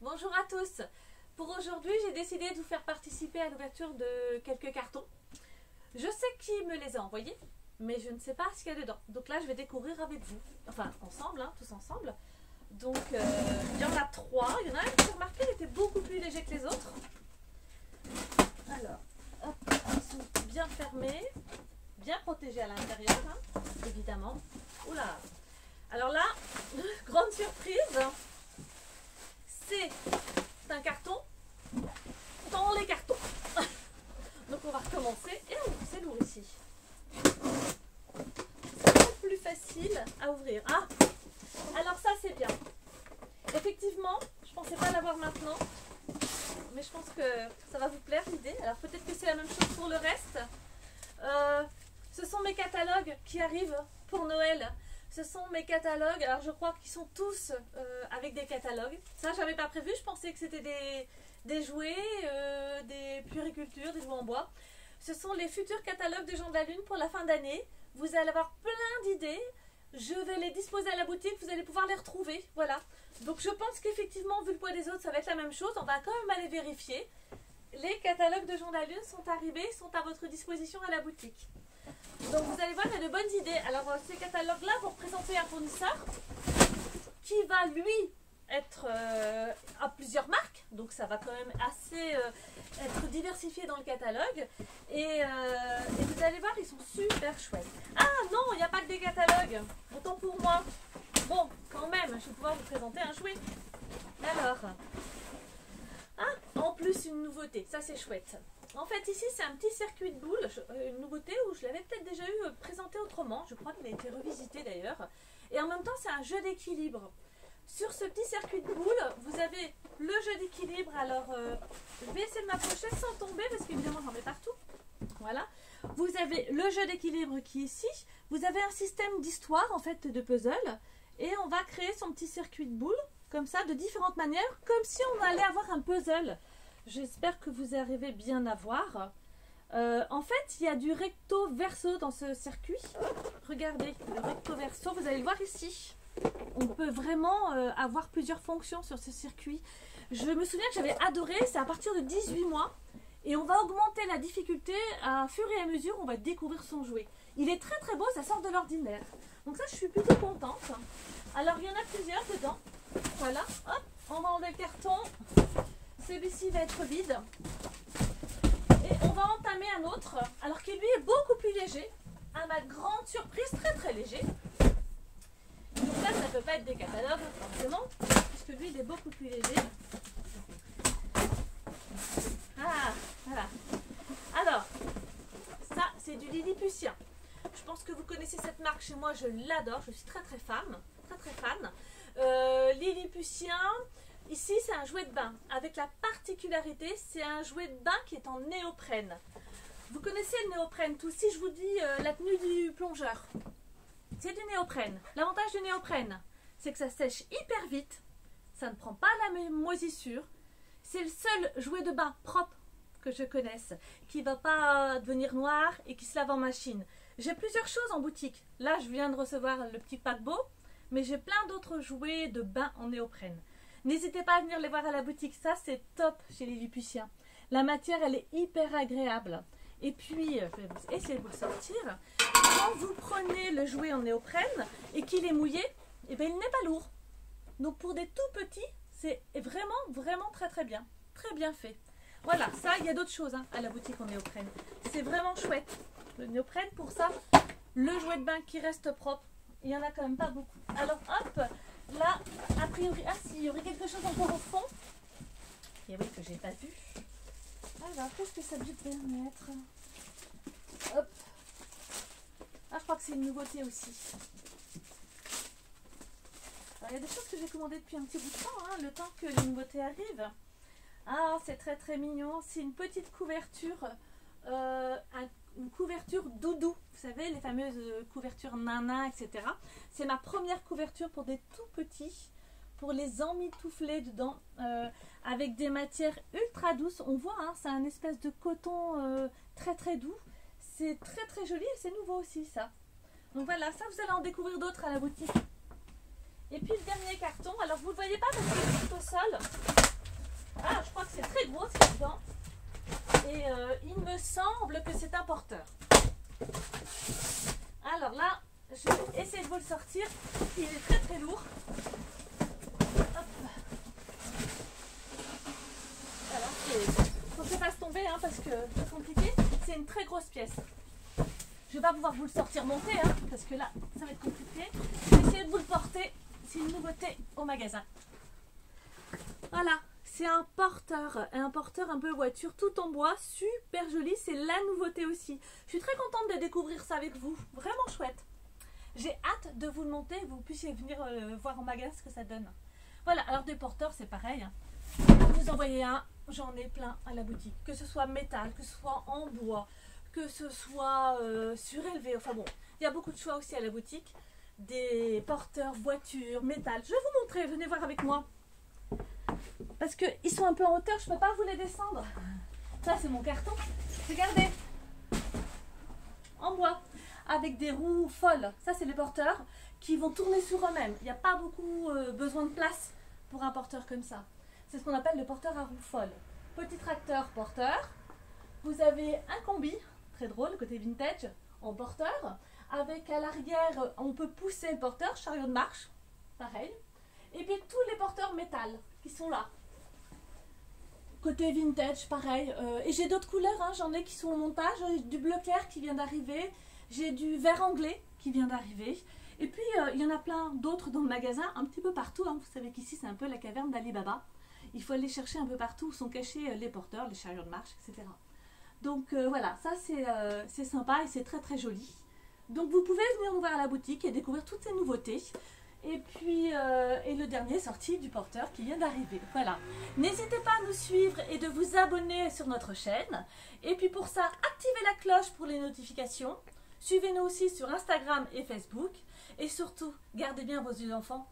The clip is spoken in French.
Bonjour à tous. Pour aujourd'hui, j'ai décidé de vous faire participer à l'ouverture de quelques cartons. Je sais qui me les a envoyés, mais je ne sais pas ce qu'il y a dedans. Donc là, je vais découvrir avec vous. Enfin, ensemble, hein, tous ensemble. Donc, il y en a 3. Il y en a un que j'ai remarqué, il était beaucoup plus léger que les autres. Alors, hop, ils sont bien fermés, bien protégés à l'intérieur, hein, évidemment. Oula. Alors là, grande surprise, c'est un carton dans les cartons. Donc on va recommencer. Et oh, c'est lourd ici. C'est plus facile à ouvrir. Ah, alors ça c'est bien. Effectivement, je ne pensais pas l'avoir maintenant, mais je pense que ça va vous plaire l'idée. Alors peut-être que c'est la même chose pour le reste. Ce sont mes catalogues qui arrivent pour Noël. Ce sont mes catalogues. Alors je crois qu'ils sont tous avec des catalogues. Ça, je n'avais pas prévu. Je pensais que c'était des jouets, des puéricultures, des jouets en bois. Ce sont les futurs catalogues des gens de la Lune pour la fin d'année. Vous allez avoir plein d'idées. Je vais les disposer à la boutique. Vous allez pouvoir les retrouver. Voilà. Donc je pense qu'effectivement, vu le poids des autres, ça va être la même chose. On va quand même aller vérifier. Les catalogues de gens de la Lune sont arrivés, sont à votre disposition à la boutique. Donc vous allez voir, il y a de bonnes idées. Alors ces catalogues-là vont représenter un fournisseur qui va lui être à plusieurs marques. Donc ça va quand même assez être diversifié dans le catalogue. Et vous allez voir, ils sont super chouettes. Ah non, il n'y a pas que des catalogues. Autant pour moi. Bon, quand même, je vais pouvoir vous présenter un jouet. Alors, ah, en plus une nouveauté, ça c'est chouette. En fait, ici, c'est un petit circuit de boules, une nouveauté où je l'avais peut-être déjà eu présenté autrement. Je crois qu'il a été revisité d'ailleurs. Et en même temps, c'est un jeu d'équilibre. Sur ce petit circuit de boules, vous avez le jeu d'équilibre. Alors, je vais essayer de m'approcher sans tomber parce qu'évidemment, j'en mets partout. Voilà. Vous avez le jeu d'équilibre qui est ici. Vous avez un système d'histoire, en fait, de puzzle. Et on va créer son petit circuit de boules, comme ça, de différentes manières, comme si on allait avoir un puzzle. J'espère que vous arrivez bien à voir. En fait, il y a du recto verso dans ce circuit. Regardez, le recto verso, vous allez le voir ici. On peut vraiment avoir plusieurs fonctions sur ce circuit. Je me souviens que j'avais adoré, c'est à partir de 18 mois. Et on va augmenter la difficulté à fur et à mesure, on va découvrir son jouet. Il est très très beau, ça sort de l'ordinaire. Donc ça, je suis plutôt contente. Alors, il y en a plusieurs dedans. Voilà, hop, on va enlever le carton. Celui-ci va être vide. Et on va entamer un autre, alors qu'il lui est beaucoup plus léger. À ma grande surprise, très très léger. Donc là, ça ne peut pas être des catalogues, forcément, puisque lui, il est beaucoup plus léger. Ah, voilà. Alors, ça, c'est du Lilliputien. Je pense que vous connaissez cette marque chez moi, je l'adore, je suis très très fan. Très très fan. Lilliputien. Ici, c'est un jouet de bain, avec la particularité, c'est un jouet de bain qui est en néoprène. Vous connaissez le néoprène, tout. Si je vous dis la tenue du plongeur, c'est du néoprène. L'avantage du néoprène, c'est que ça sèche hyper vite, ça ne prend pas la moisissure. C'est le seul jouet de bain propre que je connaisse, qui ne va pas devenir noir et qui se lave en machine. J'ai plusieurs choses en boutique. Là, je viens de recevoir le petit paquebot, mais j'ai plein d'autres jouets de bain en néoprène. N'hésitez pas à venir les voir à la boutique, ça c'est top chez les Lilliputiens. La matière, elle est hyper agréable. Et puis, je vais essayer de vous le sortir. Quand vous prenez le jouet en néoprène et qu'il est mouillé, eh bien, il n'est pas lourd. Donc pour des tout petits, c'est vraiment, vraiment très très bien. Très bien fait. Voilà, ça, il y a d'autres choses à la boutique en néoprène. C'est vraiment chouette. Le néoprène, pour ça, le jouet de bain qui reste propre, il n'y en a quand même pas beaucoup. Alors hop, là, a priori, ah si, il y aurait quelque chose encore au fond. Et oui, que j'ai pas vu. Alors, qu'est-ce que ça devait permettre? Hop. Ah, je crois que c'est une nouveauté aussi. Alors, il y a des choses que j'ai commandées depuis un petit bout de temps, hein, le temps que les nouveautés arrivent. Ah, c'est très très mignon. C'est une petite couverture, une couverture doudou. Vous savez, les fameuses couvertures nana, etc. C'est ma première couverture pour des tout petits, pour les emmitoufler dedans, avec des matières ultra douces. On voit, hein, c'est un espèce de coton très très doux. C'est très très joli et c'est nouveau aussi, ça. Donc voilà, ça vous allez en découvrir d'autres à la boutique. Et puis le dernier carton, alors vous ne le voyez pas parce qu'il est tout au sol. semble que c'est un porteur. Alors là, je vais essayer de vous le sortir. Il est très très lourd. Hop. Voilà, faut que je fasse tomber hein, parce que c'est compliqué. C'est une très grosse pièce. Je ne vais pas pouvoir vous le sortir monter hein, parce que là, ça va être compliqué. Je vais essayer de vous le porter. C'est une nouveauté au magasin. Voilà, c'est un porteur un peu voiture, tout en bois, super joli. C'est la nouveauté aussi. Je suis très contente de découvrir ça avec vous. Vraiment chouette. J'ai hâte de vous le monter et que vous puissiez venir voir en magasin ce que ça donne. Voilà, alors des porteurs, c'est pareil. Hein. Vous en voyez un, j'en ai plein à la boutique. Que ce soit métal, que ce soit en bois, que ce soit surélevé. Enfin bon, il y a beaucoup de choix aussi à la boutique. Des porteurs, voitures, métal. Je vais vous montrer, venez voir avec moi. Parce qu'ils sont un peu en hauteur, je ne peux pas vous les descendre. Ça, c'est mon carton. Regardez. En bois. Avec des roues folles. Ça, c'est les porteurs qui vont tourner sur eux-mêmes. Il n'y a pas beaucoup besoin de place pour un porteur comme ça. C'est ce qu'on appelle le porteur à roues folles. Petit tracteur porteur. Vous avez un combi, très drôle, côté vintage, en porteur. Avec à l'arrière, on peut pousser le porteur, chariot de marche. Pareil. Et puis tous les porteurs métal qui sont là. Côté vintage, pareil. Et j'ai d'autres couleurs, hein. J'en ai qui sont au montage. J'ai du bleu clair qui vient d'arriver. J'ai du vert anglais qui vient d'arriver. Et puis, il y en a plein d'autres dans le magasin, un petit peu partout. Hein. Vous savez qu'ici, c'est un peu la caverne d'Ali Baba. Il faut aller chercher un peu partout où sont cachés les porteurs, les chariots de marche, etc. Donc, voilà, ça, c'est sympa et c'est très, très joli. Donc, vous pouvez venir nous voir à la boutique et découvrir toutes ces nouveautés. Et puis, et le dernier sorti du porteur qui vient d'arriver. Voilà. N'hésitez pas à nous suivre et de vous abonner sur notre chaîne. Et puis pour ça, activez la cloche pour les notifications. Suivez-nous aussi sur Instagram et Facebook. Et surtout, gardez bien vos yeux d'enfant